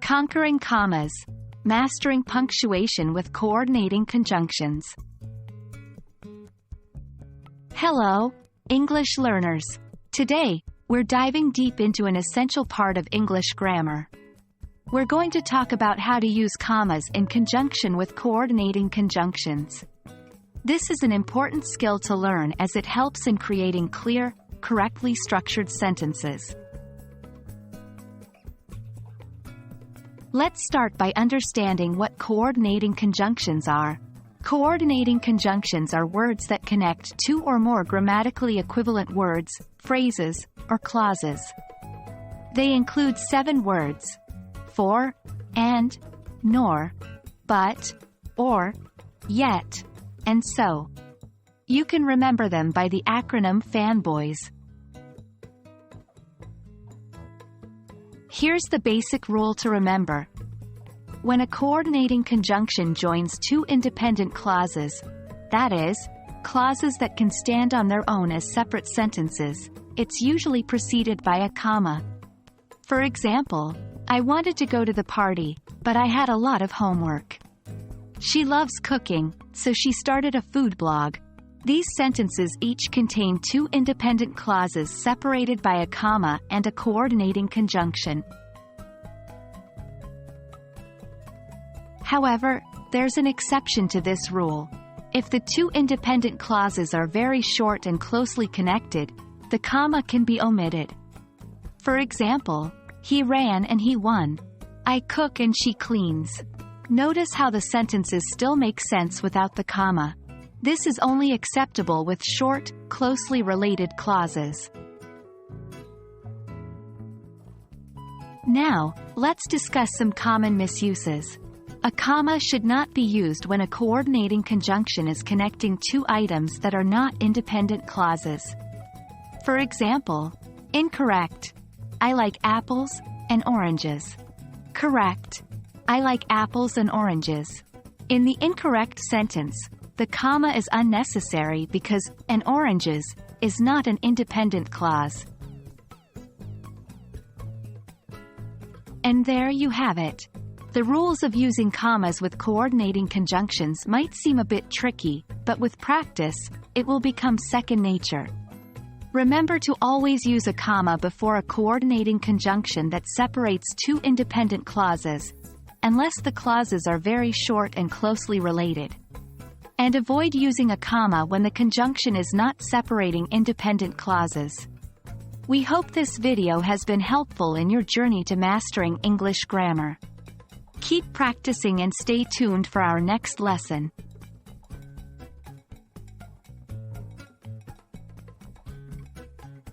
Conquering commas. Mastering punctuation with coordinating conjunctions. Hello, English learners. Today, we're diving deep into an essential part of English grammar. We're going to talk about how to use commas in conjunction with coordinating conjunctions. This is an important skill to learn as it helps in creating clear, correctly structured sentences. Let's start by understanding what coordinating conjunctions are. Coordinating conjunctions are words that connect two or more grammatically equivalent words, phrases, or clauses. They include 7 words: for, and, nor, but, or, yet, and so. You can remember them by the acronym FANBOYS. Here's the basic rule to remember. When a coordinating conjunction joins two independent clauses, that is, clauses that can stand on their own as separate sentences, it's usually preceded by a comma. For example, I wanted to go to the party, but I had a lot of homework. She loves cooking, so she started a food blog. These sentences each contain two independent clauses separated by a comma and a coordinating conjunction. However, there's an exception to this rule. If the two independent clauses are very short and closely connected, the comma can be omitted. For example, he ran and he won. I cook and she cleans. Notice how the sentences still make sense without the comma. This is only acceptable with short, closely related clauses. Now, let's discuss some common misuses. A comma should not be used when a coordinating conjunction is connecting two items that are not independent clauses. For example, incorrect. I like apples and oranges. Correct. I like apples and oranges. In the incorrect sentence, the comma is unnecessary because "and oranges" is not an independent clause. And there you have it. The rules of using commas with coordinating conjunctions might seem a bit tricky, but with practice, it will become second nature. Remember to always use a comma before a coordinating conjunction that separates two independent clauses, unless the clauses are very short and closely related. And avoid using a comma when the conjunction is not separating independent clauses. We hope this video has been helpful in your journey to mastering English grammar. Keep practicing and stay tuned for our next lesson.